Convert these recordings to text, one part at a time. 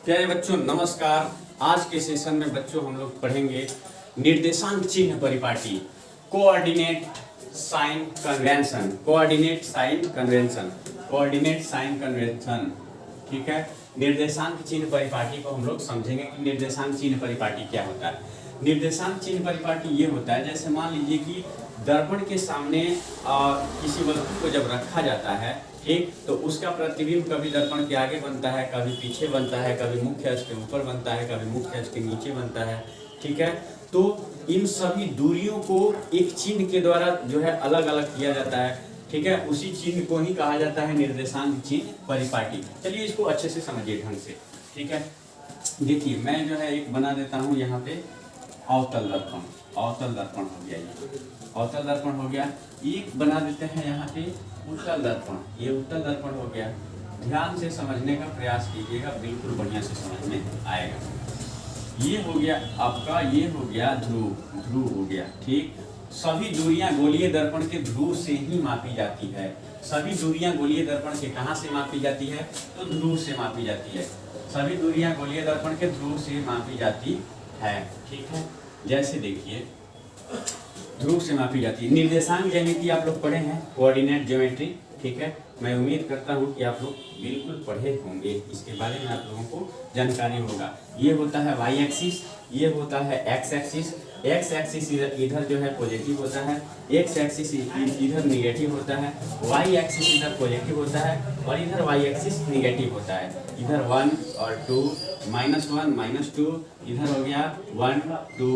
प्यारे बच्चों नमस्कार। आज के सेशन में बच्चों हम लोग पढ़ेंगे निर्देशांक चिन्ह परिपाटी, coordinate sign convention, coordinate sign convention, coordinate sign convention. ठीक है, निर्देशांक चिन्ह परिपाटी को हम लोग समझेंगे कि निर्देशांक चिन्ह परिपाटी क्या होता है। निर्देशांक चिन्ह परिपाटी ये होता है, जैसे मान लीजिए कि दर्पण के सामने किसी वस्तु को जब रखा जाता है, ठीक, तो उसका प्रतिबिंब कभी दर्पण के आगे बनता है, कभी पीछे बनता है, कभी मुख्य अक्ष के ऊपर बनता है, कभी मुख्य अक्ष के नीचे बनता है। ठीक है, तो इन सभी दूरियों को एक चिन्ह के द्वारा जो है अलग अलग किया जाता है। ठीक है, उसी चिन्ह को ही कहा जाता है निर्देशांक चिन्ह परिपाटी। चलिए इसको अच्छे से समझिए ढंग से। ठीक है, देखिए मैं जो है एक बना देता हूँ यहाँ पे अवतल दर्पण। अवतल दर्पण हो गया, ये अवतल दर्पण हो गया। एक बना देते हैं यहाँ पे उत्तल दर्पण। ये उत्तल दर्पण हो गया। ध्यान से समझने का प्रयास कीजिएगा, बिल्कुल बढ़िया से समझ में आएगा। ये हो गया आपका, ये हो गया ध्रुव, ध्रुव हो गया। ठीक, सभी दूरियां गोलीय दर्पण के ध्रुव से ही मापी जाती है। सभी दूरियां गोलीय दर्पण के कहाँ से मापी जाती है? तो ध्रुव से मापी जाती है। सभी दूरियां गोलीय दर्पण के ध्रुव से मापी जाती है। ठीक है, जैसे देखिए ध्रुव से मापी जाती है। निर्देशांक ज्यामिति आप लोग पढ़े हैं, कोऑर्डिनेट ज्योमेट्री। ठीक है, मैं उम्मीद करता हूँ कि आप लोग बिल्कुल पढ़े होंगे, इसके बारे में आप लोगों को जानकारी होगा। ये होता है वाई एक्सिस, ये होता है एक्स एक्सिस। एक्स एक्सिस इधर जो है पॉजिटिव होता है, एक्स एक्सिस इधर निगेटिव होता है, वाई एक्सिस इधर पॉजिटिव होता है और इधर वाई एक्सिस निगेटिव होता है। इधर 1 और 2, -1 -2, इधर हो गया 1 2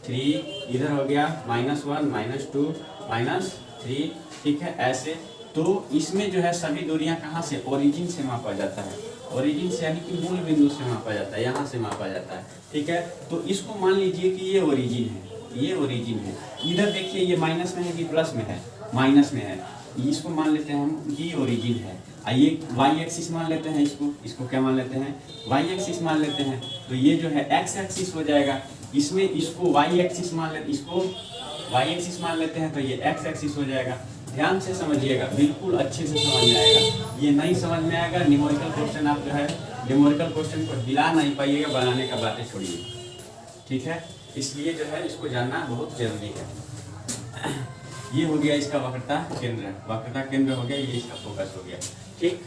3, इधर हो गया -1 -2 -3। ठीक है, ऐसे तो इसमें जो है सभी दूरियां कहाँ से? ओरिजिन से मापा जाता है। ओरिजिन से यानी कि मूल बिंदु से मापा जाता है, यहाँ से मापा जाता है। ठीक है, तो इसको मान लीजिए कि ये ओरिजिन है, ये ओरिजिन है। इधर देखिए ये माइनस में है कि प्लस में है? माइनस में है। इसको मान लेते हैं हम कि ओरिजिन है। आइए वाई एक्सिस मान लेते हैं, इसको क्या मान लेते हैं? वाई एक्सिस मान लेते हैं। तो ये जो है एक्स एक्सिस हो जाएगा। इसमें इसको वाई एक्सिस मान लेते, इसको वाई एक्सिस मान लेते हैं, तो ये एक्स एक्सिस हो जाएगा। ध्यान से समझिएगा, बिल्कुल अच्छे से समझ में आएगा। ये नहीं समझ में आएगा, न्यूमेरिकल क्वेश्चन आप जो है न्यूमेरिकल क्वेश्चन को हिला नहीं पाइएगा, बनाने का बातें छोड़िए। ठीक है, इसलिए जो है इसको जानना बहुत जरूरी है। ये हो गया इसका वक्रता केंद्र, वक्रता केंद्र हो गया, ये इसका फोकस हो गया। ठीक,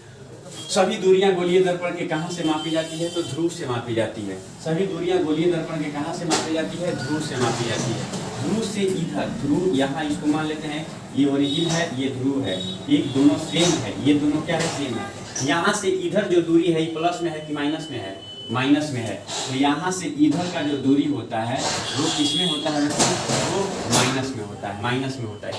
सभी दूरियां गोलीय दर्पण के कहाँ से मापी जाती है? तो ध्रुव से मापी जाती है। सभी दूरियां गोलीय दर्पण के कहाँ से मापी जाती है? ध्रुव से मापी जाती है। ध्रुव से इधर, ध्रुव यहाँ इसको मान लेते हैं, ये ओरिजिन है, ये ध्रुव है, एक दोनों सेम है, ये दोनों क्या है? सेम है। यहाँ से इधर जो दूरी है, ये प्लस में है कि माइनस में है? माइनस में है। तो यहाँ से इधर का जो दूरी होता है वो किसमें होता है? वो माइनस में होता है, माइनस में होता है।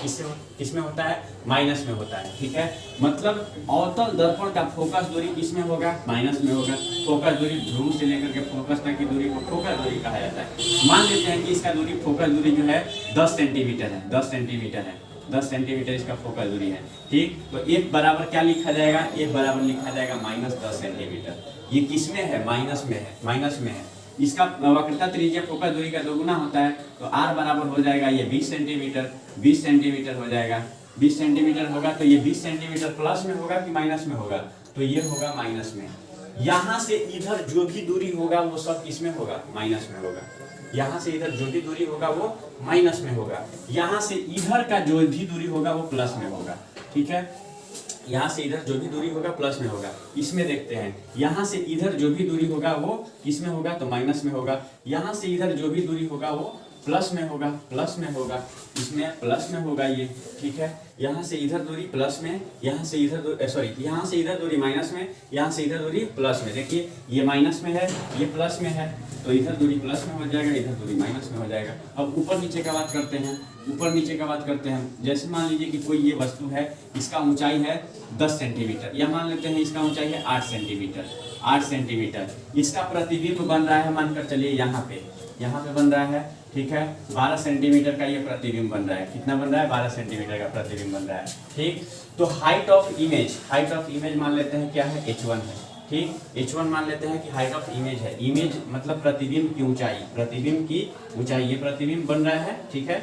किसमें होता है? माइनस में होता है। ठीक है, मतलब अवतल दर्पण का फोकस दूरी किसमें होगा? माइनस में होगा। फोकस दूरी ध्रुव से लेकर के फोकस तक की दूरी को फोकस दूरी कहा जाता है। मान लेते हैं कि इसका दूरी, फोकस दूरी जो है 10 सेंटीमीटर है, 10 सेंटीमीटर है, 10 सेंटीमीटर इसका फोकस दूरी है। ठीक, तो एक बराबर क्या लिखा जाएगा? एक बराबर लिखा जाएगा -10 सेंटीमीटर। ये किसमें है? माइनस में है, माइनस में है। इसका वक्रता त्रिज्या फोकस दूरी का दोगुना होता है, तो r बराबर हो जाएगा ये 20 सेंटीमीटर, 20 सेंटीमीटर हो जाएगा। 20 सेंटीमीटर होगा तो ये 20 सेंटीमीटर प्लस में होगा कि माइनस में होगा? तो ये होगा माइनस में। यहाँ से इधर जो भी दूरी होगा वो सब किसमें होगा? माइनस में होगा। यहाँ से इधर जो भी दूरी होगा वो माइनस में होगा। यहाँ से इधर का जो भी दूरी होगा वो प्लस में होगा। ठीक है, यहाँ से इधर जो भी दूरी होगा प्लस में होगा। इसमें देखते हैं, यहाँ से इधर जो भी दूरी होगा वो किसमें होगा? तो माइनस में होगा। यहाँ से इधर जो भी दूरी होगा वो प्लस में होगा, प्लस में होगा, इसमें प्लस में होगा ये। ठीक है, यहाँ से इधर दूरी प्लस में, यहाँ से इधर सॉरी, यहाँ से इधर दूरी माइनस में, यहाँ से इधर दूरी प्लस में। देखिए ये माइनस में है, ये प्लस में है, तो इधर दूरी प्लस में हो जाएगा, इधर दूरी माइनस में हो जाएगा। अब ऊपर नीचे का बात करते हैं, ऊपर नीचे का बात करते हैं। जैसे मान लीजिए कि कोई ये वस्तु है, इसका ऊंचाई है 10 सेंटीमीटर, या मान लेते हैं इसका ऊंचाई है 8 सेंटीमीटर, 8 सेंटीमीटर। इसका प्रतिबिंब बन रहा है, मानकर चलिए यहाँ पे बन रहा है। ठीक है, 12 सेंटीमीटर का ये प्रतिबिंब बन रहा है। कितना बन रहा है? 12 सेंटीमीटर का प्रतिबिंब बन रहा है। ठीक, तो हाइट ऑफ इमेज मान लेते हैं क्या है? h1 है। ठीक, h1 मान लेते हैं कि हाइट ऑफ इमेज है। इमेज मतलब प्रतिबिंब की ऊंचाई, प्रतिबिंब की ऊंचाई। ये प्रतिबिंब बन रहा है। ठीक है,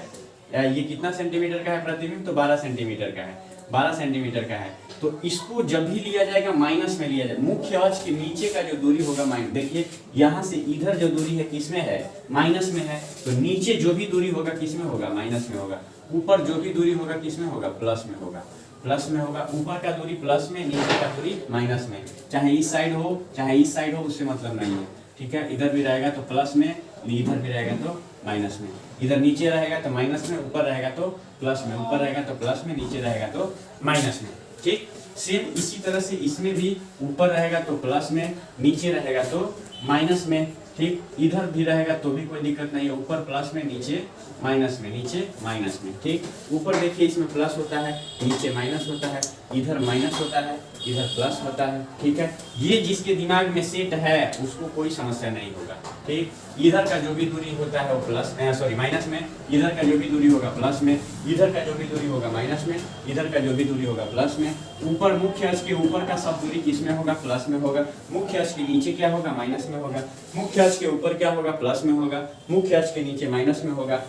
ये कितना सेंटीमीटर का है प्रतिबिंब? तो 12 सेंटीमीटर का है। 12 सेंटीमीटर का है, तो इसको जब भी लिया जाएगा माइनस में लिया जाए। मुख्य अक्ष के नीचे का जो दूरी होगा माइनस, देखिए यहाँ से इधर जो दूरी है किसमें है, माइनस में है, तो नीचे जो भी दूरी होगा किसमें होगा, माइनस में होगा। ऊपर जो भी दूरी होगा किसमें होगा, प्लस में होगा, प्लस में होगा। ऊपर का दूरी प्लस में, नीचे का दूरी माइनस में, चाहे इस साइड हो चाहे इस साइड हो, उससे मतलब नहीं है, ठीक है। इधर भी रहेगा तो प्लस में, इधर भी रहेगा तो माइनस में, इधर नीचे रहेगा तो माइनस में, ऊपर रहेगा तो प्लस में, ऊपर रहेगा तो प्लस में, नीचे रहेगा तो माइनस में, ठीक। सेम इसी तरह से इसमें भी ऊपर रहेगा तो प्लस में, नीचे रहेगा तो माइनस में, ठीक। इधर भी रहेगा तो भी कोई दिक्कत नहीं है, ऊपर प्लस में, नीचे माइनस में, नीचे माइनस में, ठीक। ऊपर देखिए इसमें प्लस होता है, नीचे माइनस होता है, इधर माइनस होता है, इधर प्लस होता है, ठीक है। ये जिसके दिमाग में सेट है उसको कोई समस्या नहीं होगा, ठीक। इधर का जो भी दूरी होता है वो प्लस सॉरी माइनस में, इधर का जो भी दूरी होगा प्लस में, इधर का जो भी दूरी होगा माइनस में, इधर का जो भी दूरी होगा प्लस में। ऊपर मुख्य अक्ष के ऊपर का सब दूरी किसमें होगा, प्लस में होगा। मुख्य अक्ष के नीचे क्या होगा, माइनस में होगा। मुख्य अक्ष के ऊपर क्या होगा, प्लस में होगा। मुख्य अक्ष के नीचे माइनस में होगा।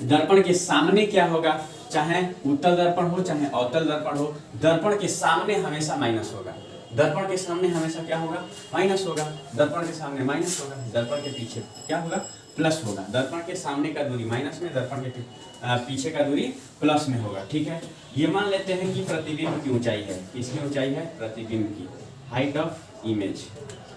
दर्पण के सामने क्या होगा, चाहे उत्तल दर्पण हो चाहे अवतल दर्पण हो, दर्पण के सामने हमेशा माइनस होगा। दर्पण के सामने हमेशा क्या होगा, माइनस होगा। दर्पण के सामने माइनस होगा, दर्पण के पीछे क्या होगा, प्लस होगा। दर्पण के सामने का दूरी माइनस में, दर्पण के पीछे का दूरी प्लस में होगा, ठीक है। ये मान लेते हैं कि प्रतिबिंब की ऊंचाई है, किसकी ऊंचाई है, प्रतिबिंब की, हाइट ऑफ इमेज,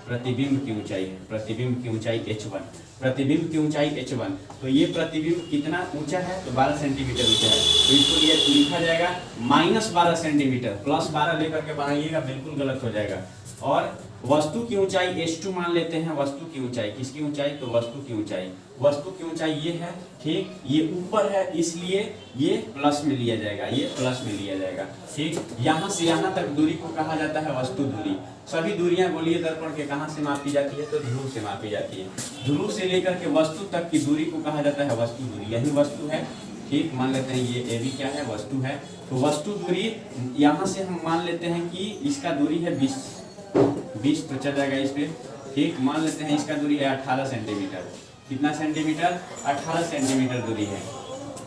प्रतिबिंब की ऊंचाई है, प्रतिबिंब की ऊंचाई h1, प्रतिबिंब की ऊंचाई h1। तो ये प्रतिबिंब कितना ऊंचा है, तो 12 सेंटीमीटर ऊंचा है, तो इसको लिखा जाएगा -12 सेंटीमीटर, +12 लेकर के बनाइएगा, बिल्कुल गलत हो जाएगा। और वस्तु की ऊंचाई h2 मान लेते हैं, वस्तु की ऊंचाई, किसकी ऊंचाई, तो वस्तु की ऊंचाई, वस्तु की ऊंचाई ये है, ठीक। ये ऊपर है इसलिए ये प्लस में लिया जाएगा, ये प्लस में लिया जाएगा, ठीक। यहाँ से यहाँ तक दूरी को कहा जाता है वस्तु दूरी। सभी दूरियां गोलीय दर्पण के कहाँ से मापी जाती है, तो ध्रुव से मापी जाती है। ध्रुव से लेकर के वस्तु तक की दूरी को कहा जाता है वस्तु दूरी, यही वस्तु है, ठीक। मान लेते हैं ये ए भी क्या है, वस्तु है। तो वस्तु दूरी यहाँ से हम मान लेते हैं कि इसका दूरी है 20 तो चल जाएगा इस पे, ठीक। मान लेते हैं इसका दूरी है 18 सेंटीमीटर, कितना सेंटीमीटर, 18 सेंटीमीटर दूरी है,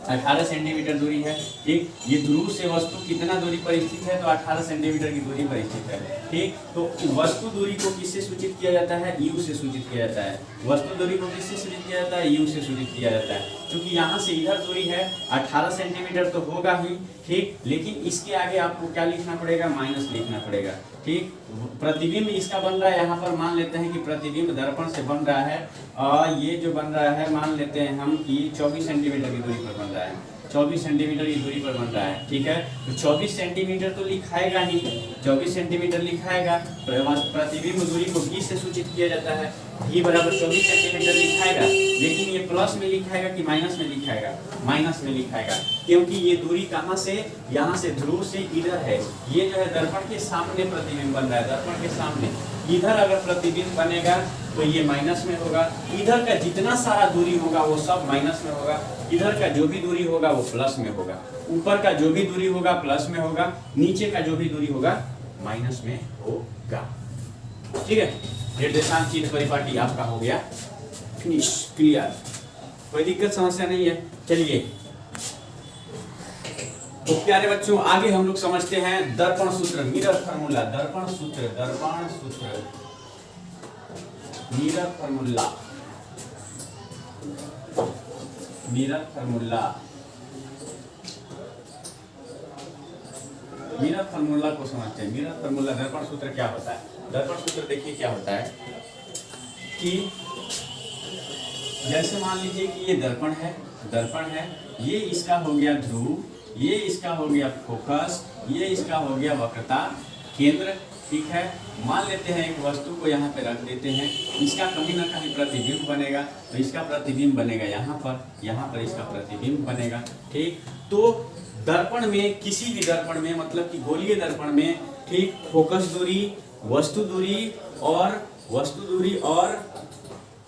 18 सेंटीमीटर दूरी है, ठीक। ये ध्रुव से वस्तु कितना दूरी पर स्थित है, तो 18 सेंटीमीटर की दूरी पर स्थित है, ठीक। तो वस्तु दूरी को किससे सूचित किया जाता है, u से सूचित किया जाता है। वस्तु दूरी को किससे सूचित किया जाता है, u से सूचित किया जाता है। क्योंकि यहाँ से इधर दूरी है 18 सेंटीमीटर तो होगा ही, ठीक। लेकिन इसके आगे आपको क्या लिखना पड़ेगा, माइनस लिखना पड़ेगा, ठीक। प्रतिबिंब इसका बन रहा है, यहाँ पर मान लेते हैं कि प्रतिबिंब दर्पण से बन रहा है, और ये जो बन रहा है मान लेते हैं हम कि 24 सेंटीमीटर की दूरी पर बन रहा है, 24 सेंटीमीटर की दूरी पर बन रहा है, ठीक है। तो 24 सेंटीमीटर तो लिखाएगा ही, 24 सेंटीमीटर लिखाएगा। प्रतिबिंब दूरी को v से सूचित किया जाता है, v बराबर 24 सेंटीमीटर लिखाएगा, लेकिन ये प्लस में लिखाएगा कि माइनस में लिखाएगा, माइनस में लिखाएगा, क्योंकि ये दूरी कहाँ से, यहाँ से ध्रुव से इधर है। ये जो है दर्पण के सामने प्रतिबिंब बन रहा है, दर्पण के सामने। इधर अगर प्रतिबिंब बनेगा तो ये माइनस में होगा, इधर का जितना सारा दूरी होगा वो सब माइनस में होगा, इधर का जो भी दूरी होगा वो प्लस में होगा, ऊपर का जो भी दूरी होगा प्लस में होगा, नीचे का जो भी दूरी होगा माइनस में होगा, ठीक है। निर्देशांक चिन्ह परिपाटी आपका हो गया फिनिश, क्लियर, कोई दिक्कत समस्या नहीं है। चलिए तो प्यारे बच्चों आगे हम लोग समझते हैं दर्पण सूत्र, मिरर फार्मूला, दर्पण सूत्र, दर्पण सूत्र, mirror formula, mirror formula. Mirror formula को समझते हैं। मिरर फार्मूला, दर्पण सूत्र क्या होता है। दर्पण सूत्र देखिए क्या होता है कि जैसे मान लीजिए कि ये दर्पण है, दर्पण है, ये इसका हो गया ध्रुव, ये इसका हो गया फोकस, ये इसका हो गया वक्रता केंद्र, ठीक है। मान लेते हैं एक वस्तु को यहाँ पे रख देते हैं, इसका कहीं ना कहीं प्रतिबिंब बनेगा, तो इसका प्रतिबिंब बनेगा यहाँ पर इसका प्रतिबिंब बनेगा, ठीक। तो दर्पण में, किसी भी दर्पण में, मतलब कि गोलीय दर्पण में, ठीक, फोकस दूरी, वस्तु दूरी और वस्तु दूरी और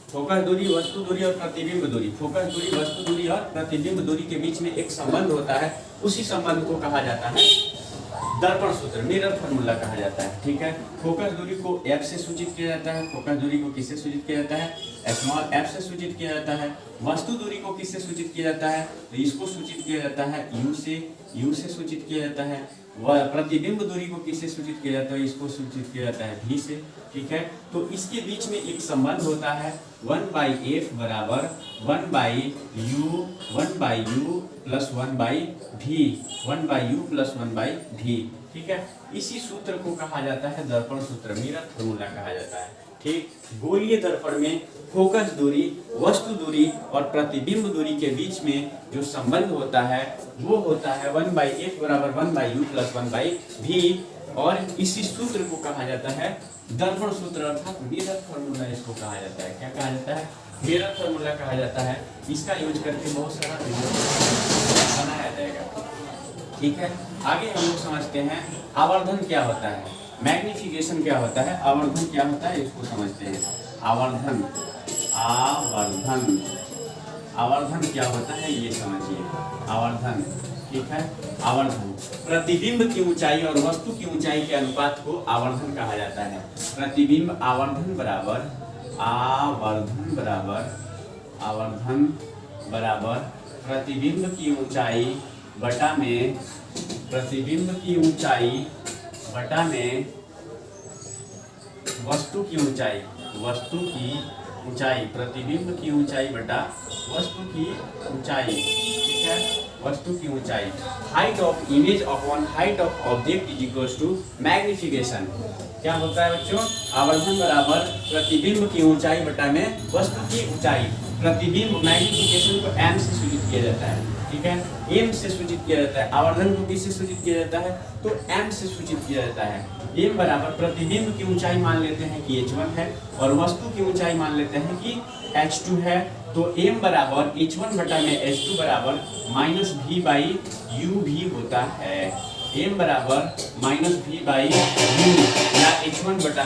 फोकस दूरी, वस्तु दूरी और प्रतिबिंब दूरी, फोकस दूरी, वस्तु दूरी और प्रतिबिंब दूरी के बीच में एक संबंध होता है, उसी संबंध को कहा जाता है दर्पण सूत्र, मिरर फार्मूला कहा जाता है, ठीक है। फोकस दूरी को f से सूचित किया जाता है, फोकस दूरी को किससे सूचित किया जाता है, स्मॉल f से सूचित किया जाता है। वस्तु दूरी को किससे सूचित किया जाता है, तो इसको सूचित किया जाता है u से, u से सूचित किया जाता है। वह प्रतिबिंब दूरी को किससे सूचित किया जाता है, इसको सूचित किया जाता है v से। ठीक है, तो इसके बीच में एक संबंध होता है 1/f बराबर 1/u plus 1/v, 1/u plus 1/v। ठीक है, इसी सूत्र को कहा जाता है दर्पण सूत्र, मिरर फॉर्मूला कहा जाता है। ठीक, गोलीय दर्पण में फोकस दूरी, वस्तु दूरी और प्रतिबिंब दूरी के बीच में जो संबंध होता है वो होता है 1/f बराबर 1/u प्लस 1/v, और इसी सूत्र को कहा जाता है दर्पण सूत्र अर्थात मिरर फॉर्मूला इसको कहा जाता है। क्या कहा जाता है, मिरर फॉर्मूला कहा जाता है। इसका यूज करके बहुत सारा बनाया जाएगा। ठीक है, आगे हम लोग समझते हैं आवर्धन क्या होता है, मैग्निफिकेशन क्या होता है, आवर्धन क्या होता है इसको समझते हैं। आवर्धन आवर्धन क्या होता है ये समझिए। आवर्धन, ठीक है, आवर्धन प्रतिबिंब की ऊंचाई और वस्तु की ऊंचाई के अनुपात को आवर्धन कहा जाता है। प्रतिबिंब आवर्धन बराबर प्रतिबिंब की ऊंचाई बटा में वस्तु की ऊंचाई, प्रतिबिंब की ऊंचाई बटा वस्तु की ऊंचाई। ठीक है, वस्तु की ऊंचाई, height of image upon height of object is equals to magnification. क्या होता है बच्चों, आवर्धन बराबर प्रतिबिंब की ऊंचाई बटा में वस्तु की ऊंचाई। प्रतिबिंब मैग्निफिकेशन को m से सूचित किया जाता है। ठीक है, m से सूचित किया जाता है। आवर्धन को किससे सूचित किया जाता है, तो m से सूचित किया जाता है। m बराबर प्रतिबिंब की ऊंचाई मान लेते हैं कि h1 है और वस्तु की ऊंचाई मान लेते हैं कि h2 है। तो m बराबर h1 बटा में h2 बराबर -v/u भी होता है। m बराबर -v/u या h1 बटा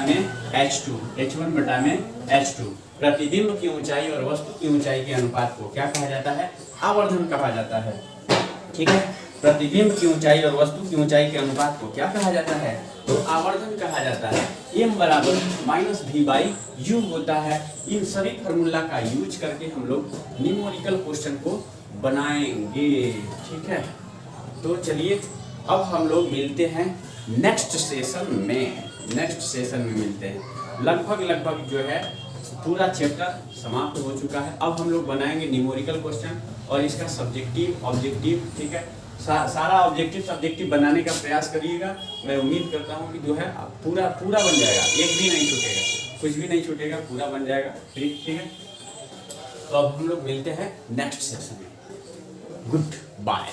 में h2। प्रतिबिंब की ऊंचाई और वस्तु की ऊंचाई के अनुपात को क्या कहा जाता है, आवर्धन कहा जाता है। ठीक है, प्रतिबिंब की ऊंचाई और वस्तु की ऊंचाई के अनुपात को क्या कहा जाता है, तो आवर्धन कहा जाता है। m बराबर -v/u होता है। इन सभी फॉर्मूला का यूज करके हम लोग न्यूमेरिकल क्वेश्चन को बनाएंगे। ठीक है, तो चलिए अब हम लोग मिलते हैं नेक्स्ट सेशन में मिलते हैं। लगभग जो है पूरा चैप्टर समाप्त हो चुका है। अब हम लोग बनाएंगे न्यूमेरिकल क्वेश्चन और इसका सब्जेक्टिव ऑब्जेक्टिव। ठीक है, सारा ऑब्जेक्टिव सब्जेक्टिव बनाने का प्रयास करिएगा। मैं उम्मीद करता हूँ कि जो है पूरा बन जाएगा, एक भी नहीं छूटेगा, कुछ भी नहीं छूटेगा, पूरा बन जाएगा। ठीक है, तो अब हम लोग मिलते हैं नेक्स्ट सेशन में। Good bye.